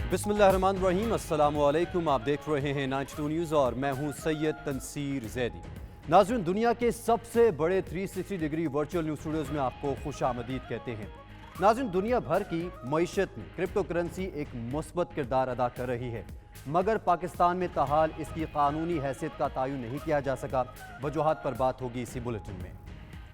बिस्मिल्लाहिर्रहमानिर्रहीम, अस्सलाम वालेकुम। आप देख रहे हैं 92 न्यूज़ और मैं हूं सैयद तनसीर जैदी। नाज़रीन, दुनिया के सबसे बड़े 360 डिग्री वर्चुअल न्यूज़ स्टूडियोज़ में आपको खुशामदीद कहते हैं। नाज़रीन, दुनिया भर की मईशत में क्रिप्टो करेंसी एक मुस्बत किरदार अदा कर रही है, मगर पाकिस्तान में ताहाल इसकी कानूनी हैसियत का तयन नहीं किया जा सका। वजूहात पर बात होगी इसी बुलेटिन में।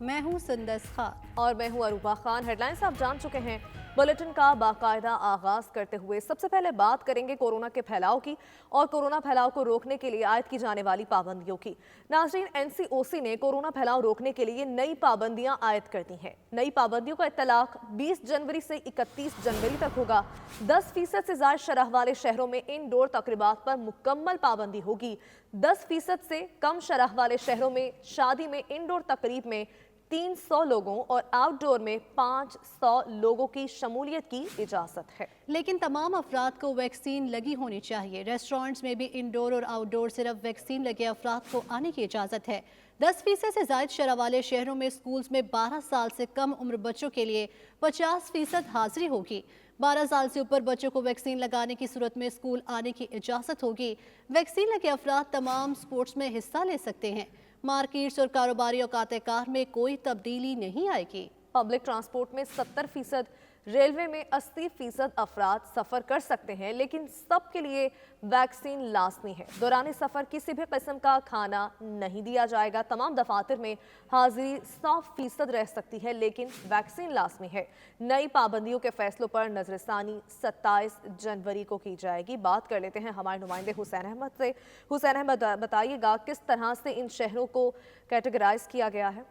मैं हूं सुंदस खान और मैं हूं अरूबा खान। हेडलाइंस आप जान चुके हैं। बुलेटिन का बाकायदा आगाज करते हुए सबसे पहले बात करेंगे कोरोना के फैलाव की और कोरोना फैलाव को रोकने के लिए आयद की जाने वाली पाबंदियों की। नाज़रीन, एनसीओसी ने कोरोना फैलाव रोकने के लिए नई पाबंदियां आयद कर दी हैं। नई पाबंदियों का इत्तलाक 20 जनवरी से 31 जनवरी तक होगा। 10% से ज्यादा शरह वाले शहरों में इनडोर तकरीबात पर मुकम्मल पाबंदी होगी। 10% से कम शरह वाले शहरों में शादी में इनडोर तकरीब में 300 लोगों और आउटडोर में 500 लोगों की शमूलियत की इजाज़त है। लेकिन तमाम अफराद को वैक्सीन लगी होनी चाहिए। रेस्टोरेंट्स में भी इंडोर और आउटडोर सिर्फ वैक्सीन लगे अफराद को आने की इजाज़त है। 10% से ज़ायद शरह वाले शहरों में स्कूल्स में 12 साल से कम उम्र बच्चों के लिए 50% हाजिरी होगी। 12 साल से ऊपर बच्चों को वैक्सीन लगाने की सूरत में स्कूल आने की इजाज़त होगी। वैक्सीन लगे अफराद तमाम स्पोर्ट्स में हिस्सा ले सकते हैं। मार्केट्स और कारोबारी औकात कार में कोई तब्दीली नहीं आएगी। पब्लिक ट्रांसपोर्ट में 70%, रेलवे में 80% अफराद सफ़र कर सकते हैं, लेकिन सब के लिए वैक्सीन लाजमी है। दौरान सफ़र किसी भी किस्म का खाना नहीं दिया जाएगा। तमाम दफातर में हाजिरी 100% रह सकती है, लेकिन वैक्सीन लाजमी है। नई पाबंदियों के फैसलों पर नजरसानी 27 जनवरी को की जाएगी। बात कर लेते हैं हमारे नुमाइंदे हुसैन अहमद से। हुसैन अहमद, बताइएगा किस तरह से इन शहरों को कैटेगराइज किया गया है?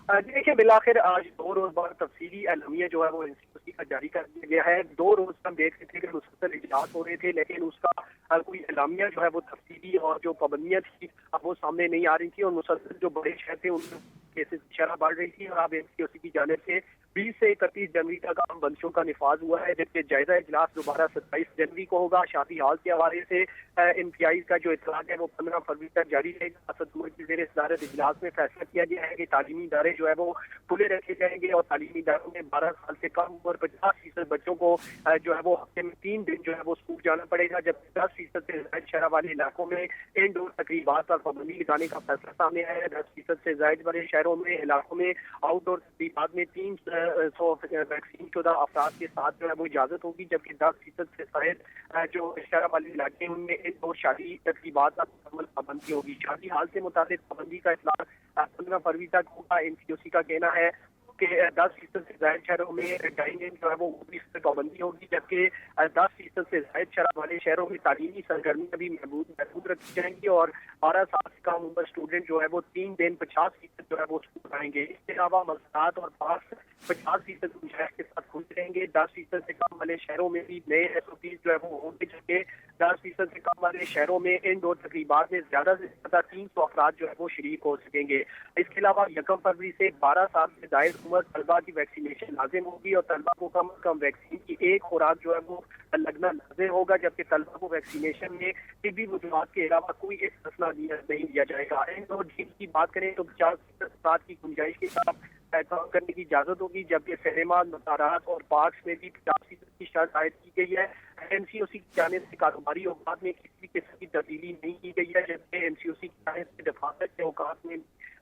देखिए, बिलाखिर आज 2 रोज बाद तफसीली एलामिया जो है वो एनसीओसी का जारी कर दिया गया है। 2 रोज हम देख रहे थे कि मुसलसल इजलास हो रहे थे, लेकिन उसका कोई एलामिया जो है वो तफसीली और जो पाबंदियां थी अब वो सामने नहीं आ रही थी और मुसलसल जो बड़े शहर थे उनमें केसेस की शरह बढ़ रही थी। और अब एनसीओसी की जानिब से 20 से 31 जनवरी तक आम बंदिशों का निफाज हुआ है, जबकि जायजा इजलास दोबारा 27 जनवरी को होगा। शादी हाल के हवाले से इंतजाज का जो इतलाक है वो 15 फरवरी तक जारी रहेगा। सदारत इजलास में फैसला किया गया है कि तालीमी इदारे जो है वो खुले रखे जाएंगे और तालीमी इदारों में 12 साल से कम उम्र 50% बच्चों को जो है वो हफ्ते में 3 दिन जो है वो स्कूल जाना पड़ेगा, जबकि 10% से ज्यादा शहर वाले इलाकों में इनडोर तकरीबात पर पाबंदी लगाने का फैसला सामने आया है। 10% से ज्यादा वाले शहरों में इलाकों में आउटडोर तकरीबात में 300 वैक्सीन शुदा अफराद के साथ जो है वो इजाजत होगी, जबकि 10% से ज्यादा जो शहर वाले इलाके हैं उनमें इनडोर शादी तकरीबात पर मुकम्मल पाबंदी होगी। शादी हाल से मुताबिक पाबंदी का इतलाक 15 फरवरी तक होगा। एनसीओसी का कहना है कि 10% से ज्यादा शहरों में डाइनिंग जो है वो 20% पाबंदी होगी, जबकि 10% से ज्यादा शहर वाले शहरों में तालीमी सरगर्मियां भी महदूद रखी जाएंगी और 12 साल से कम उम्र स्टूडेंट जो है वो 3 दिन 50% जो है वो स्कूल आएंगे। इसके अलावा मज़ारात और पार्क 50% गुंजाइश के साथ खुलते रहेंगे। 10% से कम वाले शहरों में भी नए एसओपी जो है वो होंगे, जबकि 10% से कम वाले शहरों में इनडोर तकरीबात में ज्यादा से ज्यादा 300 अफराद जो है वो शरीक हो सकेंगे। इसके अलावा 1 फरवरी से 12 साल से जायद उम्र तलबा की वैक्सीनेशन लाजिम होगी और तलबा को कम से कम वैक्सीन की एक खुराक जो है वो लगना लाजिम होगा, जबकि तलबा को वैक्सीनेशन में तिब्बी वजूहात के अलावा कोई फैसला नहीं दिया जाएगा। इनडोर जिम की बात करें तो 50% अफराद की गुंजाइश के साथ काम करने की इजाजत होगी, जबकि सिनेमा, मज़ारात और पार्क में भी 50% की शर्त आयद की गई है। एनसीओसी की जानिब से कारोबारी औकात में किसी भी किस्म की तब्दीली नहीं की गई है, जबकि एनसीओसी की जानिब से दफातर के औकात में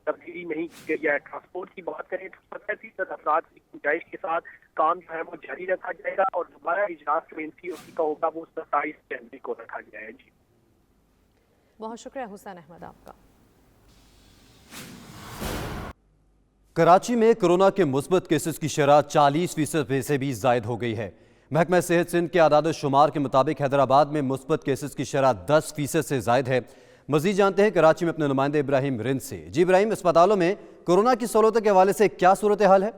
तब्दीली नहीं की गई है। ट्रांसपोर्ट की बात करें तो 70% अफराद की गुंजाइश के साथ काम जो है वो जारी रखा जाएगा और दोबारा इजलास जो एनसीओसी का होगा वो 27 जनवरी को रखा गया है। जी, बहुत शुक्रिया हुसैन अहमद आपका। कराची में कोरोना के मुस्बत केसेस की शरह 40% से भी जायद हो गई है। महकमा सेहत सिंध के आदाद शुमार के मुताबिक हैदराबाद में मुस्बत केसेस की शरह 10% से जायद है। मजीद जानते हैं कराची में अपने नुमाइंदे इब्राहिम रिंद से। जी इब्राहिम, अस्पतालों में कोरोना की सहूलतों के हवाले से क्या सूरत हाल है?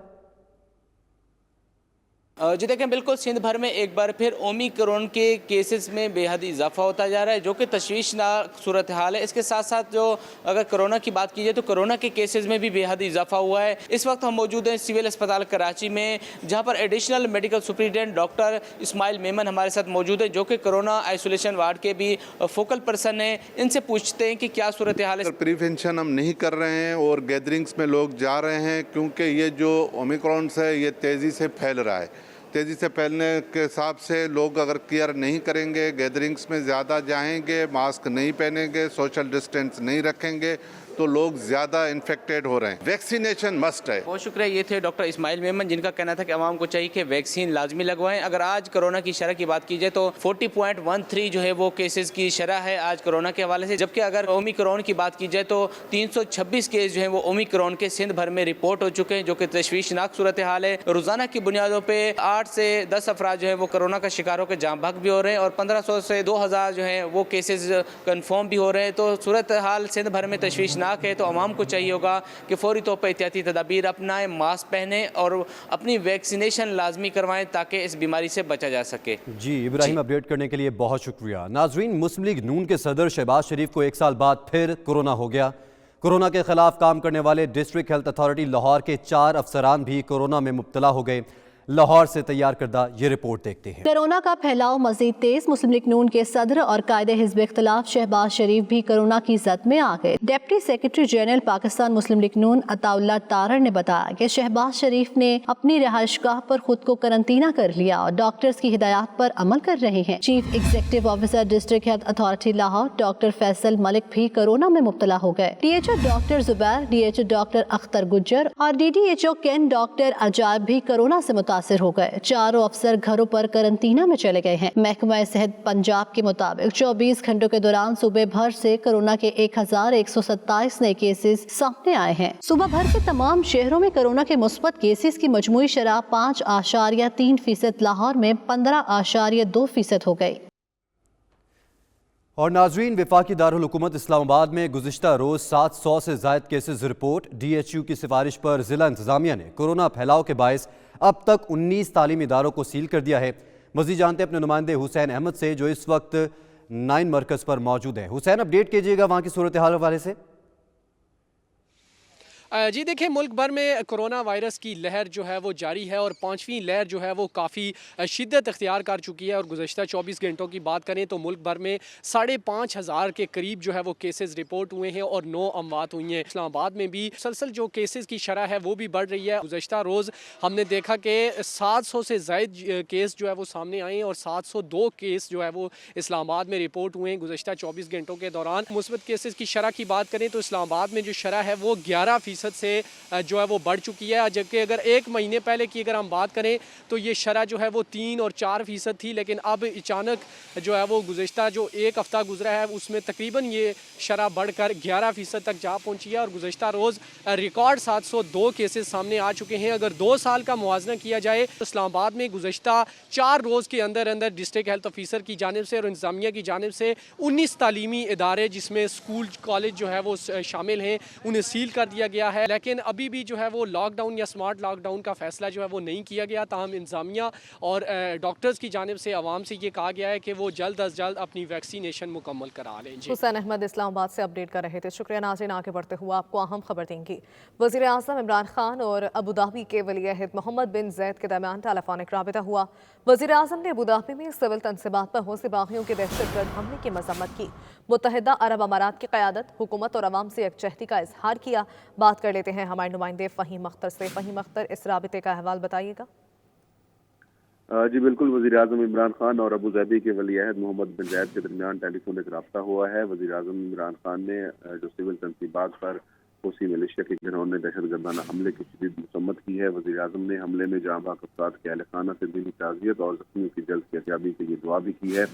जी देखें, बिल्कुल सिंध भर में एक बार फिर ओमिक्रॉन के केसेस में बेहद इजाफा होता जा रहा है, जो कि तशवीशनाक सूरत हाल है। इसके साथ साथ जो अगर कोरोना की बात की जाए तो कोरोना के केसेस में भी बेहद इजाफा हुआ है। इस वक्त हम मौजूद हैं सिविल अस्पताल कराची में, जहां पर additional medical superintendent doctor Ismail Memon हमारे साथ मौजूद है, जो कि कोरोना आइसोलेशन वार्ड के भी फोकल पर्सन हैं। इनसे पूछते हैं कि क्या सूरत हाल है। प्रिवेंशन हम नहीं कर रहे हैं और गैदरिंग्स में लोग जा रहे हैं, क्योंकि ये जो ओमिक्रॉन है ये तेज़ी से फैल रहा है तेज़ी से फैलने के हिसाब से लोग अगर केयर नहीं करेंगे, गैदरिंग्स में ज़्यादा जाएंगे, मास्क नहीं पहनेंगे, सोशल डिस्टेंस नहीं रखेंगे, तो लोग ज़्यादा इन्फेक्टेड हो रहे हैं। वैक्सीनेशन मस्ट है। बहुत शुक्रिया। ये थे डॉक्टर इस्माइल मेमन, जिनका कहना था कि आवाम को चाहिए कि वैक्सीन लाजमी लगवाएं। अगर आज कोरोना की शरह की बात की जाए तो 40.13 जो है वो केसेस की शरह है आज कोरोना के हवाले से, जबकि अगर ओमिक्रॉन की बात की जाए तो 326 केस जो है वो ओमिक्रॉन के सिंध भर में रिपोर्ट हो चुके हैं, जो कि तशवीशनाक सूरत हाल है। रोजाना की बुनियादों पर 8 से 10 अफराद जो है वो कोरोना का शिकार होकर जान भाग भी हो रहे हैं और 1500 से 2000 जो है वो केसेस कन्फर्म भी हो रहे हैं। तो सूरत हाल सिंध भर में तशवीशनाक है। तो आवाम को चाहिए होगा कि फौरी तौर पर एहतियाती तदाबीर अपनाएं, मास्क पहने और अपनी वैक्सीनेशन लाजमी करवाएं ताकि इस बीमारी से बचा जा सके। जी इब्राहिम, अपडेट करने के लिए बहुत शुक्रिया। नाजरीन, मुस्लिम लीग नून के सदर शहबाज शरीफ को 1 साल बाद फिर कोरोना हो गया। कोरोना के खिलाफ काम करने वाले डिस्ट्रिक्ट हेल्थ अथॉरिटी लाहौर के 4 अफसरान भी कोरोना में मुब्तला हो गए। लाहौर से तैयार करदा ये रिपोर्ट देखते हैं। कोरोना का फैलाव मजीद तेज। मुस्लिम लीग नून के सदर और कायदे हिज़्ब इख्तिलाफ शहबाज शरीफ भी कोरोना की जद में आ गए। डिप्टी सेक्रेटरी जनरल पाकिस्तान मुस्लिम लीग नून अताउल्लाह तारड़ ने बताया कि शहबाज शरीफ ने अपनी रिहाइशगाह पर खुद को करंतना कर लिया और डॉक्टर्स की हिदायत पर अमल कर रहे हैं। Chief executive officer district health authority Lahore doctor Faisal Malik भी कोरोना में मुब्तला हो गए। DHO doctor Zubair, DHO doctor Akhtar Gujjar और DDHO कैन डॉक्टर अजायब भी कोरोना से मुतासिर हो गए। चारों अफसर घरों पर करंतना में चले गए हैं। महकमा सेहत पंजाब के मुताबिक 24 घंटों के दौरान सूबे भर से कोरोना के 1127 नए केसेस सामने आए हैं। सूबा भर के तमाम शहरों में कोरोना के मुस्बत केसेस की मजमूई शरह 5.3%, लाहौर में 15.2% हो गई। और नाजरीन, वफाकी दारुल हुकूमत इस्लामाबाद में गुज़िश्ता रोज़ 700 से ज़ायद केसेस रिपोर्ट। DHU की सिफारिश पर ज़िला इंतज़ामिया ने कोरोना फैलाव के बायस अब तक 19 तालीमी इदारों को सील कर दिया है। मज़ीद जानते हैं अपने नुमाइंदे हुसैन अहमद से, जो इस वक्त 9 मरकज़ पर मौजूद है। हुसैन, अपडेट कीजिएगा वहाँ की सूरत हाल हवाले से। जी देखिए, मुल्क भर में कोरोना वायरस की लहर जो है वो जारी है और 5वीं लहर जो है वो काफ़ी शिद्दत इख्तियार कर चुकी है। और गुज़श्ता 24 घंटों की बात करें तो मुल्क भर में 5,500 के करीब जो है वो केसेस रिपोर्ट हुए हैं और 9 अमवात हुई हैं। इस्लामाबाद में भी मुसलसल जो केसेस की शरह है वो भी बढ़ रही है। गुज़श्ता रोज़ हमने देखा कि 700 से ज़ायद केस जो है वो सामने आए हैं और 702 केस जो है वो इस्लामाबाद में रिपोर्ट हुए हैं गुज़श्ता 24 घंटों के दौरान। मुस्बत केसेस की शरह की बात करें तो इस्लामाबाद में जो शरह है वो 11% से जो है वो बढ़ चुकी है, जबकि अगर 1 महीने पहले की अगर हम बात करें तो ये शरह जो है वो 3 और 4% थी। लेकिन अब अचानक जो है वो गुज़श्ता जो 1 हफ्ता गुजरा है उसमें तकरीबन ये शरह बढ़कर 11% तक जा पहुंची है और गुज़श्ता रोज़ रिकॉर्ड 702 केसेस सामने आ चुके हैं। अगर 2 साल का मुआवजा किया जाए तो इस्लामाबाद में गुज़श्ता 4 रोज़ के अंदर अंदर डिस्ट्रिक्ट हेल्थ ऑफिसर की जानिब से और इंतज़ामिया की जानिब से 19 तालीमी इदारे जिसमें स्कूल कॉलेज जो है वो शामिल हैं उन्हें सील कर दिया गया है। लेकिन अभी भी जो है वो लॉकडाउन या स्मार्ट लॉकडाउन का फैसला जो है वो नहीं किया गया। ताहम इंतज़ामिया और डॉक्टर्स की जानिब से आवाम से ये कहा गया है कि वो जल्द अज जल्द अपनी वैक्सीनेशन मुकम्मल करा लें। हुसैन अहमद इस्लामाबाद से अपडेट कर रहे थे। शुक्रिया नाज़रीन। आगे बढ़ते हुए आपको अहम खबर देंगी। वज़ीर आज़म इमरान खान और अबू धाबी के वली अहद मोहम्मद बिन ज़ैद के दरमियान टेलीफोनिक राबिता हुआ। वज़ीर आज़म ने अबू धाबी में सिविल तनसीबात पर हौसले बागियों के दहशतगर्द हमले की मजम्मत की। मुत्तहिदा अरब अमारात की क़यादत, हुकूमत और अवाम से यकजहती का इजहार किया। बात कर लेते हैं हमारे नुमाइंदे फ़हीम अख्तर से। फ़हीम अख्तर, इस राबिते का अहवाल बताइएगा। जी बिल्कुल, वज़ीर आज़म इमरान खान और अबू धाबी के वली अहद मोहम्मद बिन ज़ैद के दरमियान टेलीफोनिक रब्ता हुआ है। वज़ीर आज़म इमरान खान ने जो सिविल तनसीबात पर हूसी मिलिशिया के गिरोह ने दहशतगर्दाना हमले की शदीद मसम्मत की है। वज़ीर आज़म ने हमले में जाँ बाग अफराद के अहले खाना से दिली ताज़ियत और ज़ख्मियों की जल्द सेहतयाबी के लिए दुआ भी की है।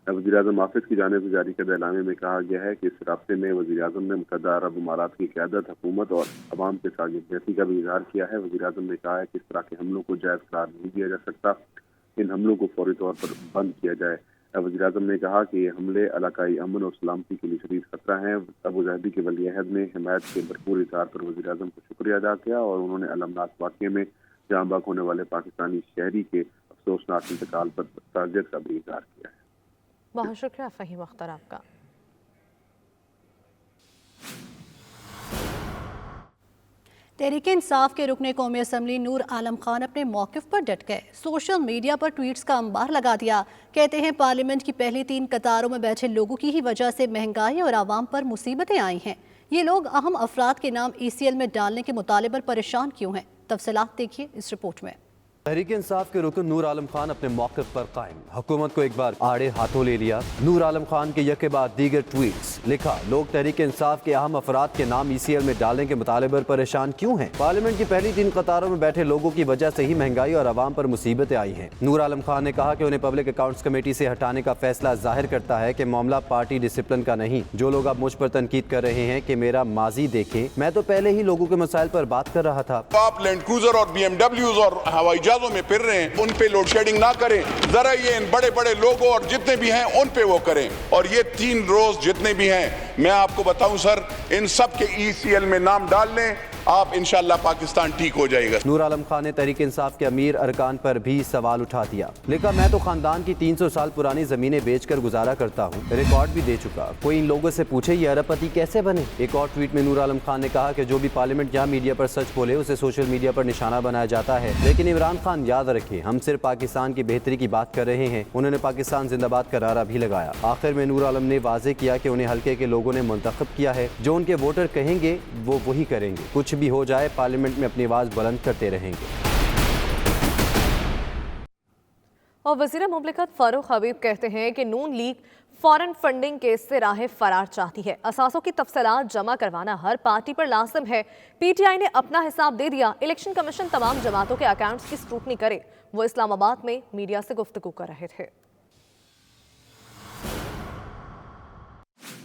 वज़ीर आज़म ऑफिस की जानिब से जारी करदा एलामे में कहा गया है कि इस रास्ते में वज़ीर आज़म ने मुत्तहिदा अरब अमारात की क़यादत, हुकूमत और अवाम के साथ यकजहती का भी इजहार किया है। वज़ीर आज़म ने कहा है कि इस तरह के हमलों को जायज़ करार नहीं दिया जा सकता, इन हमलों को फौरी तौर पर बंद किया जाए। वज़ीर आज़म ने कहा कि ये हमले इलाकाई अमन और सलामती के लिए शदीद खतरा हैं। अबू धाबी के वली अहद ने हिमायत के भरपूर इज़हार पर वज़ीर आज़म को शुक्रिया अदा किया और उन्होंने अलमनाक वाक़े में जाँ बाग होने वाले पाकिस्तानी शहरी के अफसोसनाक इंतकाल पर ताज़ियत का भी इज़हार किया है। बहुत शुक्रिया फ़हीम अख्तर आपका। तहरीक इंसाफ के रुकने कौमी असम्बली नूर आलम खान अपने मौक़िफ़ पर डट गए। सोशल मीडिया पर ट्वीट्स का अंबार लगा दिया। कहते हैं पार्लियामेंट की पहली 3 कतारों में बैठे लोगों की ही वजह से महंगाई और आवाम पर मुसीबतें आई हैं। ये लोग अहम अफराद के नाम ECL में डालने के मुताले पर परेशान क्यों हैं? तफसीलात देखिए इस रिपोर्ट में। तहरीक इंसाफ के रुकन नूर आलम खान अपने मौक़िफ़ पर कायम। हुकूमत को एक बार आड़े हाथों ले लिया। नूर आलम खान के यके बाद दीगर ट्वीट्स। लिखा, लोग तहरीक इंसाफ के अहम अफराद के नाम ECL में डालने के मुतालबे पर परेशान क्यों हैं? पार्लियामेंट की पहली 3 कतारों में बैठे लोगों की वजह से ही महंगाई और आवाम पर मुसीबतें आई हैं। नूर आलम खान ने कहा कि उन्हें पब्लिक अकाउंट्स कमेटी से हटाने का फैसला जाहिर करता है कि मामला पार्टी डिसिप्लिन का नहीं। जो लोग अब मुझ पर तनकीद कर रहे हैं कि मेरा माजी देखें, मैं तो पहले ही लोगों के मसाइल पर बात कर रहा था। आप लैंड क्रूजर और BMWs और हवाई जहाजों में फिर रहे हैं, उन पे लोड शेडिंग ना करें। जरा ये इन बड़े बड़े लोगों और जितने भी हैं उन पे वो करें। और ये 3 रोज जितने भी हैं, मैं आपको बताऊं सर, इन सब के ECL में नाम डाल लें, आप इंशाल्लाह पाकिस्तान ठीक हो जाएगा। नूर आलम खान ने तहरीक इंसाफ के अमीर अरकान पर भी सवाल उठा दिया। लिखा, मैं तो खानदान की 300 साल पुरानी जमीनें बेचकर गुजारा करता हूँ, रिकॉर्ड भी दे चुका। कोई इन लोगों से पूछे ये अरबपति कैसे बने? एक और ट्वीट में नूर आलम खान ने कहा कि जो भी पार्लियामेंट या मीडिया पर सच बोले उसे सोशल मीडिया पर निशाना बनाया जाता है। लेकिन इमरान खान याद रखे, हम सिर्फ पाकिस्तान की बेहतरी की बात कर रहे हैं। उन्होंने पाकिस्तान जिंदाबाद का नारा भी लगाया। आखिर में नूर आलम ने वाजे किया कि उन्हें हल्के के लोगों ने मुंतखब किया है। जो उनके वोटर कहेंगे वो वही करेंगे। कुछ भी हो जाए, पार्लियामेंट में अपनी आवाज बुलंद करते रहेंगे। और वज़ीर मुमलिकत फारूक हबीब कहते हैं कि नून लीग फॉरेन फंडिंग केस से राह फरार चाहती है। असासों की तफसीलात जमा करवाना हर पार्टी पर लाजिम है। PTI ने अपना हिसाब दे दिया। इलेक्शन कमीशन तमाम जमातों के अकाउंट्स की स्क्रूटनी करे। वो इस्लामाबाद में मीडिया से गुफ्तगू कर रहे थे।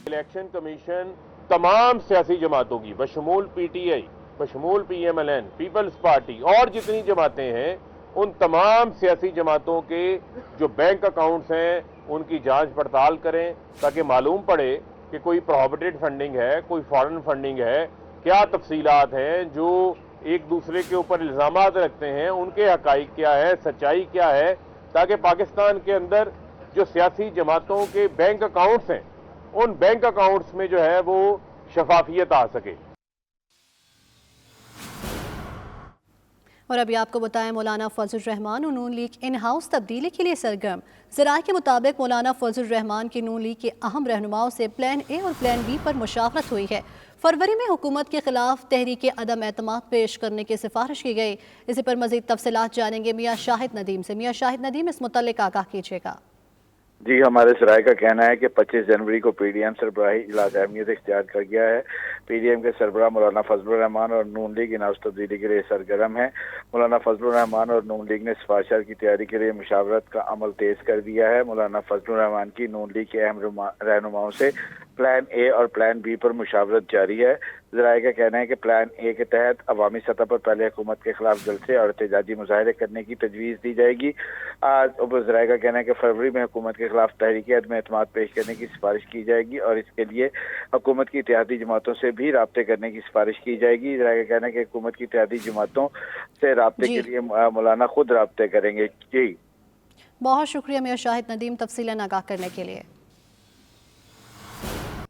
इलेक्शन कमीशन तमाम सियासी जमातों की बशमूल PTI, बशमूल PMLN, पीपल्स पार्टी और जितनी जमातें हैं, उन तमाम सियासी जमातों के जो बैंक अकाउंट्स हैं उनकी जांच पड़ताल करें, ताकि मालूम पड़े कि कोई प्रोहिबिटेड फंडिंग है, कोई फॉरेन फंडिंग है, क्या तफसीलात हैं। जो एक दूसरे के ऊपर इल्ज़ामात रखते हैं उनके हकाइक क्या है, सच्चाई क्या है, ताकि पाकिस्तान के अंदर जो सियासी जमातों के बैंक अकाउंट्स हैं उन बैंक अकाउंट्स में जो है वो शफाफियत आ सके। और अभी आपको बताएं, मौलाना फजल रहमान और नून लीग इन हाउस तब्दीली के लिए सरगर्म। ज़राए के मुताबिक मौलाना फजल रहमान की नून लीग के अहम रहनुमाओं से प्लान A और प्लान B पर मुशावरत हुई है। फरवरी में हुकूमत के खिलाफ तहरीक अदम एतमाद पेश करने की सिफारिश की गई। इसी पर मज़ीद तफसीलात जानेंगे मियाँ शाहिद नदीम से। मियाँ शाहिद नदीम, इस मुतल्लिक आगाह कीजिएगा। जी, हमारे सराय का कहना है कि 25 जनवरी को PDM सरबराही इजलास अहमियत इख्तियार कर गया है। PDM के सरबराह मौलाना फजलुर रहमान और नून लीग इन हाउस तब्दीली के लिए सरगर्म है। मौलाना फजलुर रहमान और नून लीग ने सिफारिशात की तैयारी के लिए मुशावरत का अमल तेज कर दिया है। मौलाना फजलुर रहमान की नून लीग के अहम रहनुमाओं से प्लान A और प्लान B पर मुशावरत जारी है। ज़राए का कहना है कि प्लान A के तहत अवामी सतह पर पहले हुकूमत के खिलाफ जलसे और एहतजाजी मुजाहरे करने की तजवीज़ दी जाएगी। ज़राए का कहना है कि फरवरी में हुकूमत के खिलाफ तहरीक अदम एतमाद पेश करने की सिफारिश की जाएगी और इसके लिए हुकूमत की इत्तेहादी जमातों से भी राब्ते करने की सिफारिश की जाएगी। ज़राए का कहना है कि हुकूमत की इत्तेहादी जमातों से राब्ते के लिए मौलाना खुद राब्ते करेंगे। जी, बहुत शुक्रिया मियाँ शाहिद नदीम तफसीलन आगाह करने के लिए।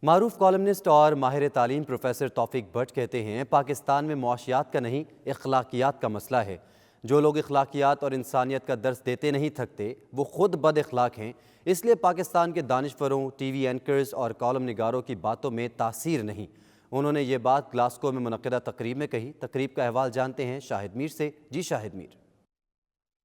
मारूफ कॉलमनिस्ट और माहिर तालीम प्रोफेसर तौफीक भट्ट कहते हैं, पाकिस्तान में मुआशियात का नहीं इखलाकियात का मसला है। जो लोग इखलाकियात और इंसानियत का दर्स देते नहीं थकते वो खुद बद अखलाक हैं। इसलिए पाकिस्तान के दानिशवरों, TV एंकर्स और कॉलम निगारों की बातों में तासीर नहीं। उन्होंने ये बात ग्लासगो में मुनक़िदा तकरीब में कही। तकरीब का अहवाल जानते हैं शाहिद मीर से। जी शाहिद मीर।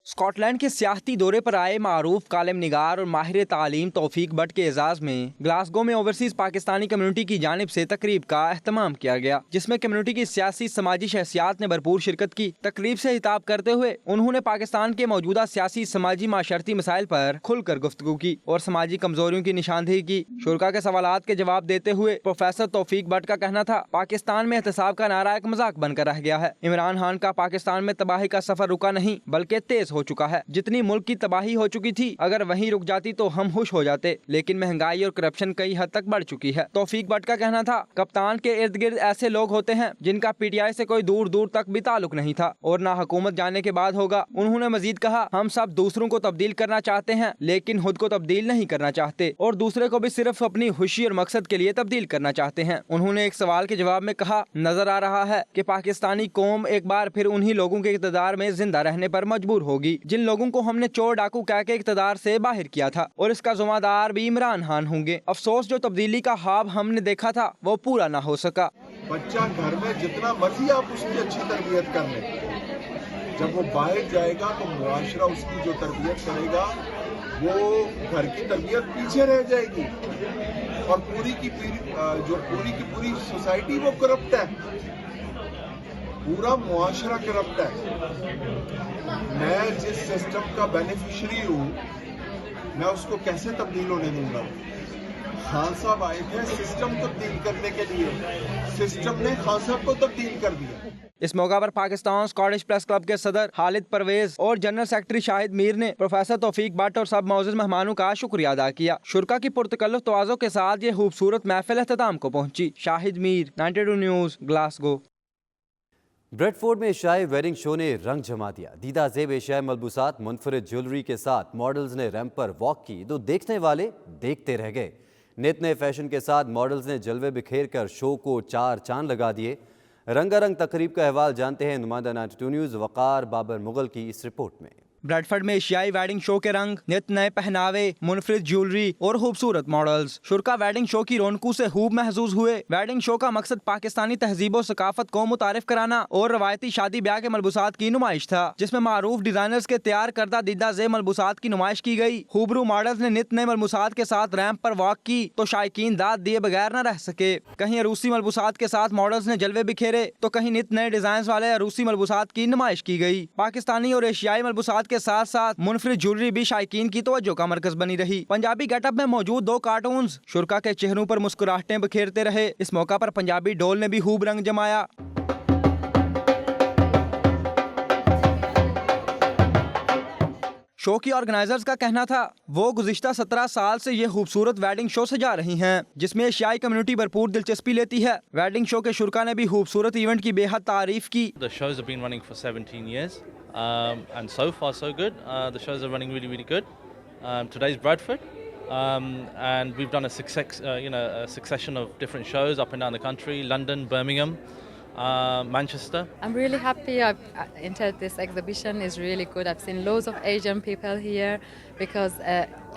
स्कॉटलैंड के सियाहती दौरे पर आए मारूफ कालम निगार और माहिर तालीम तौफीक भट्ट के एजाज में ग्लासगो में ओवरसीज पाकिस्तानी कम्युनिटी की जानिब से तकरीब का एहतमाम किया गया, जिसमें कम्युनिटी की सियासी समाजी शख्सियात ने भरपूर शिरकत की। तकरीब से खिताब करते हुए उन्होंने पाकिस्तान के मौजूदा सियासी समाजी माशरती मसाइल पर खुलकर गुफ्तगू की और समाजी कमजोरियों की निशानदेही की। शुरका के सवालात के जवाब देते हुए प्रोफेसर तौफीक भट्ट का कहना था, पाकिस्तान में एहतसाब का नारा एक मजाक बनकर रह गया है। इमरान खान का पाकिस्तान में तबाही का सफर रुका नहीं बल्कि तेज हो चुका है। जितनी मुल्क की तबाही हो चुकी थी, अगर वहीं रुक जाती तो हम खुश हो जाते, लेकिन महंगाई और करप्शन कई हद तक बढ़ चुकी है। तौफीक भट्ट का कहना था, कप्तान के इर्द गिर्द ऐसे लोग होते हैं जिनका PTI से कोई दूर दूर तक भी ताल्लुक नहीं था और ना हुकूमत जाने के बाद होगा। उन्होंने मजीद कहा, हम सब दूसरों को तब्दील करना चाहते हैं लेकिन खुद को तब्दील नहीं करना चाहते और दूसरे को भी सिर्फ अपनी खुशी और मकसद के लिए तब्दील करना चाहते हैं। उन्होंने एक सवाल के जवाब में कहा, नजर आ रहा है कि पाकिस्तानी कौम एक बार फिर उन्हीं लोगों के इक़्तिदार में जिंदा रहने पर मजबूर होगी जिन लोगों को हमने चोर डाकू कह के इक़्तिदार से बाहर किया था, और इसका ज़िम्मेदार भी इमरान खान होंगे। अफसोस जो तब्दीली का ख्वाब हमने देखा था वो पूरा ना हो सका। बच्चा घर में जितना मर्जी आप उसकी अच्छी तरबियत कर लें, جب وہ باہر جائے گا تو معاشرہ اس کی جو تربیت کرے گا وہ گھر کی تربیت پیچھے رہ جائے گی اور پوری کی پوری سوسائٹی وہ کرپٹ ہے, پورا معاشرہ کرپٹ ہے. میں جس سسٹم کا بینیفیشری ہوں میں اس کو کیسے تبدیل ہونے دوں گا؟ خان صاحب آئے تھے سسٹم کو تبدیل کرنے کے لیے, سسٹم نے خان صاحب کو تبدیل کر دیا. اس موقع پر پاکستان اسکاٹش پریس کلب کے صدر خالد پرویز اور جنرل سیکرٹری شاہد میر نے پروفیسر توفیق بٹ اور سب معزز مہمانوں کا شکریہ ادا کیا. شرکا کی پرتکلف تواضع کے ساتھ یہ خوبصورت محفل اختتام کو پہنچی. شاہد میر, 92 نیوز, گلاسگو. بریڈ فورڈ میں ایشیائی ویڈنگ شو نے رنگ جما دیا. دیدہ زیب ایشیائی ملبوسات, منفرد جیولری کے ساتھ ماڈلز نے ریمپ پر واک کی تو دیکھنے والے دیکھتے رہ گئے. نت نئے فیشن کے ساتھ ماڈلز نے جلوے بکھیر کر شو کو چار چاند لگا دیے. رنگا رنگ تقریب کا احوال جانتے ہیں نمائندہ 92 نیوز وقار بابر مغل کی اس رپورٹ میں. بریڈ فورڈ میں ایشیائی ویڈنگ شو کے رنگ, نت نئے پہناوے, منفرد جیولری اور خوبصورت ماڈلز. شرکا ویڈنگ شو کی رونقوں سے خوب محظوظ ہوئے. ویڈنگ شو کا مقصد پاکستانی تہذیب و ثقافت کو متعارف کرانا اور روایتی شادی بیاہ کے ملبوسات کی نمائش تھا, جس میں معروف ڈیزائنرز کے تیار کردہ دیدہ زیب ملبوسات کی نمائش کی گئی. خوبرو ماڈلز نے نت نئے ملبوسات کے ساتھ ریمپ پر واک کی تو شائقین داد دیے بغیر نہ رہ سکے. کہیں عروسی ملبوسات کے ساتھ ماڈلز نے جلوے بکھیرے تو کہیں نت نئے ڈیزائنز والے عروسی ملبوسات کی نمائش کی گئی. پاکستانی اور ایشیائی ملبوسات کے ساتھ ساتھ منفرد جیولری بھی شائقین کی توجہ کا مرکز بنی رہی. پنجابی گیٹ اپ میں موجود 2 کارٹونز شرکا کے چہروں پر مسکراہٹیں بکھیرتے رہے. اس موقع پر پنجابی ڈول نے بھی خوب رنگ جمایا. شو کی آرگنائزرز کا کہنا تھا وہ گزشتہ 17 سال سے یہ خوبصورت ویڈنگ شو سجا رہی ہیں, جس میں ایشیائی کمیونٹی بھرپور دلچسپی لیتی ہے. ویڈنگ شو کے شرکا نے بھی خوبصورت ایونٹ کی بے حد تعریف کی. The shows have been running for 17 years and so far so good. The shows are running really good. Today's Bradford and we've done a succession of different shows up and down the country, London, Birmingham, Manchester. I'm really happy I've entered this exhibition. Is really good. I've seen loads of Asian people here because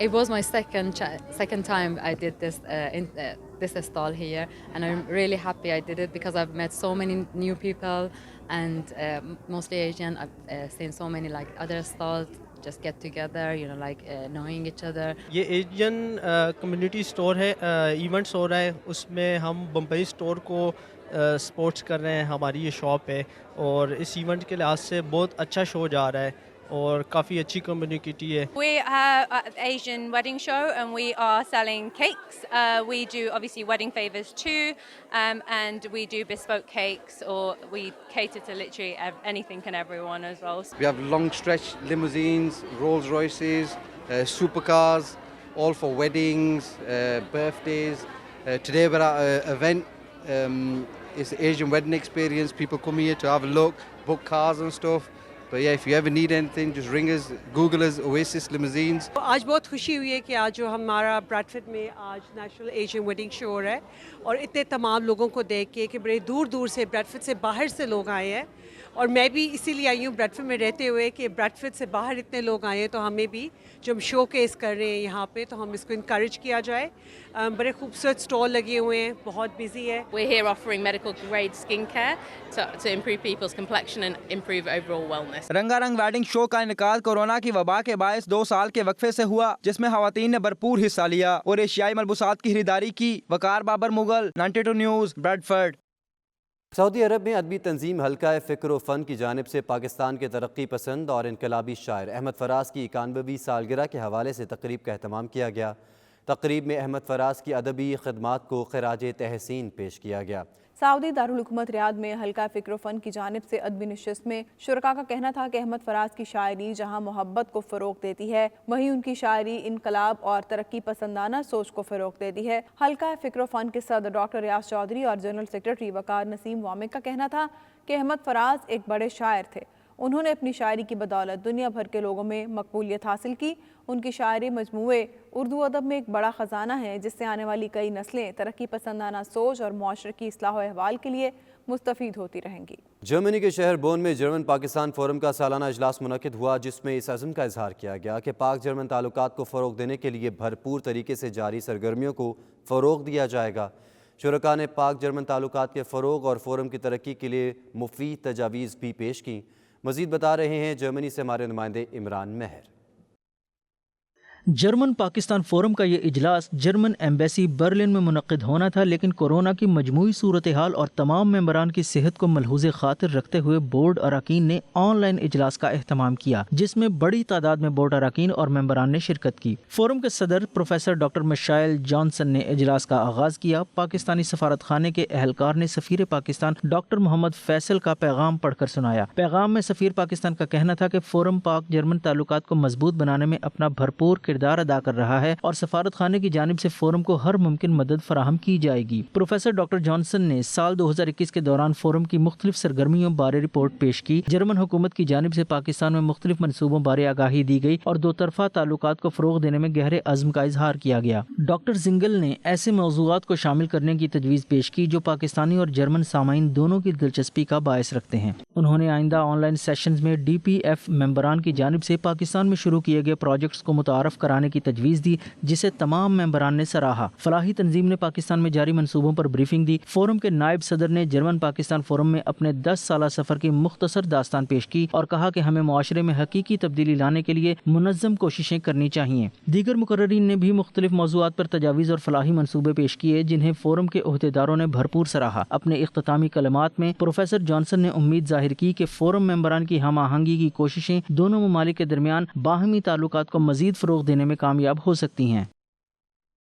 it was my second time I did this stall here, and I'm really happy I did it because I've met so many new people and mostly Asian. I've seen so many like other stalls just get together, knowing each other. یہ Asian community store ہے, events ہو رہا ہے, اس میں ہم Bombay store کو sports کر رہے ہیں. ہماری یہ شاپ ہے اور اس ایونٹ کے لحاظ سے بہت اچھا شو جا رہا ہے اور کافی اچھی کمیونٹی ہے. We are at the Asian wedding show and we are selling cakes. We do obviously wedding favors too, and we do bespoke cakes, or we cater to literally anything and everyone as well. We have long stretch limousines, Rolls Royces, supercars, all for weddings, birthdays. Today we're at an event. It's the Asian wedding experience. People come here to have a look, book cars and stuff. But yeah, if you ever need anything, just ring us, Google us, Oasis Limousines. آج بہت خوشی ہوئی ہے کہ آج جو ہمارا Bradford میں آج نیشنل ایشین ویڈنگ شو ہو رہا ہے اور اتنے تمام لوگوں کو دیکھ کے کہ بڑے دور دور سے بریڈفورڈ سے باہر سے لوگ آئے ہیں, اور میں بھی اسی لیے آئی ہوں بریڈفورڈ میں رہتے ہوئے کہ بریڈفورڈ سے باہر اتنے لوگ آئے ہیں تو ہمیں بھی جو ہم شو کیس کر رہے ہیں یہاں پہ تو ہم اس کو انکریج کیا جائے. بڑے خوبصورت اسٹال لگے ہوئے ہیں, بہت بزی ہے. We're here offering medical grade skincare to improve people's complexion and improve overall wellness. رنگا رنگ ویڈنگ شو کا انعقاد کورونا کی وبا کے باعث 2 سال کے وقفے سے ہوا, جس میں خواتین نے بھرپور حصہ لیا اور ایشیائی ملبوسات کی خریداری کی. وقار بابر مغل, 92 نیوز, بریڈفورڈ. سعودی عرب میں ادبی تنظیم حلقہ فکر و فن کی جانب سے پاکستان کے ترقی پسند اور انقلابی شاعر احمد فراز کی 91ویں سالگرہ کے حوالے سے تقریب کا اہتمام کیا گیا. تقریب میں احمد فراز کی ادبی خدمات کو خراج تحسین پیش کیا گیا. سعودی دارالحکومت ریاض میں حلقہ فکر و فن کی جانب سے ادبی نشست میں شرکاء کا کہنا تھا کہ احمد فراز کی شاعری جہاں محبت کو فروغ دیتی ہے, وہیں ان کی شاعری انقلاب اور ترقی پسندانہ سوچ کو فروغ دیتی ہے. حلقہ فکر و فن کے صدر ڈاکٹر ریاض چودھری اور جنرل سیکرٹری وقار نسیم وامق کا کہنا تھا کہ احمد فراز ایک بڑے شاعر تھے. انہوں نے اپنی شاعری کی بدولت دنیا بھر کے لوگوں میں مقبولیت حاصل کی. ان کی شاعری مجموعے اردو ادب میں ایک بڑا خزانہ ہے جس سے آنے والی کئی نسلیں ترقی پسندانہ سوچ اور معاشرے کی اصلاح و احوال کے لیے مستفید ہوتی رہیں گی. جرمنی کے شہر بون میں جرمن پاکستان فورم کا سالانہ اجلاس منعقد ہوا, جس میں اس عزم کا اظہار کیا گیا کہ پاک جرمن تعلقات کو فروغ دینے کے لیے بھرپور طریقے سے جاری سرگرمیوں کو فروغ دیا جائے گا. شرکاء نے پاک جرمن تعلقات کے فروغ اور فورم کی ترقی کے لیے مفید تجاویز بھی پیش کی. मज़ीद बता रहे हैं जर्मनी से हमारे नुमाइंदे इमरान महर। जर्मन पाकिस्तान फोरम का ये इजलास जर्मन एम्बेसी बर्लिन में मुनक्किद होना था, लेकिन कोरोना की मजमूई सूरत हाल और तमाम मेंबरान की सेहत को मलहूज़ खातिर रखते हुए बोर्ड अरकान ने ऑनलाइन इजलास का एहतमाम किया, जिसमें बड़ी तादाद में बोर्ड अरकान और मेंबरान ने शिरकत की। फोरम के सदर प्रोफेसर डॉक्टर मिशाइल जॉनसन ने इजलास का आगाज किया। पाकिस्तानी सफारत खाने के अहलकार ने सफीर पाकिस्तान डॉक्टर मोहम्मद फैसल का पैगाम पढ़कर सुनाया। पैगाम में सफीर पाकिस्तान का कहना था कि फोरम पाक जर्मन ताल्लुकात को मजबूत बनाने में अपना भरपूर किरदार अदा कर रहा है और सफारत खाने की जानिब से फोरम को हर मुमकिन मदद फराहम की जाएगी। प्रोफेसर डॉक्टर जॉनसन ने साल 2021 के दौरान फोरम की मुख्तलिफ सरगर्मियों बारे रिपोर्ट पेश की। जर्मन हुकूमत की जानिब से पाकिस्तान में मुख्तलिफ मनसूबों बारे आगाही दी गई और दो तरफा ताल्लुकात को फरोग देने में गहरे अज़्म का इजहार किया गया। डॉक्टर जिंगल ने ऐसे मौज़ूआत को शामिल करने की तजवीज़ पेश की जो पाकिस्तानी और जर्मन सामाईन दोनों की दिलचस्पी का बायस रखते हैं। उन्होंने आइंदा ऑनलाइन सेशंस में DPF मेंबरान की जानिब से पाकिस्तान में शुरू किए गए प्रोजेक्ट्स को मुतारफ कराने की तजवीज़ दी, जिसे तमाम मेंबरान ने सराहा। फलाही तंजीम ने पाकिस्तान में जारी मंसूबों पर ब्रीफिंग दी। फोरम के नायब सदर ने जर्मन पाकिस्तान फोरम में अपने 10 साला सफर की मुख्तसर दास्तान पेश की और कहा कि हमें मुआशरे में हकीकी तब्दीली लाने के लिए मुनज़्ज़म कोशिशें करनी चाहिए। दीगर मुकर्ररीन ने भी मुख्तलिफ मौज़ूआत पर तजावीज़ और फलाही मंसूबे पेश किए, जिन्हें फोरम के ओहदेदारों ने भरपूर सराहा। अपने इख्तितामी कलमात में प्रोफेसर जॉनसन ने उम्मीद जाहिर की कि फोरम मेंबरान की हम आहंगी की कोशिशें दोनों ममालिक के दरमियान बाहमी ताल्लुकात को मजीद फरोग देने में कामयाब हो सकती हैं।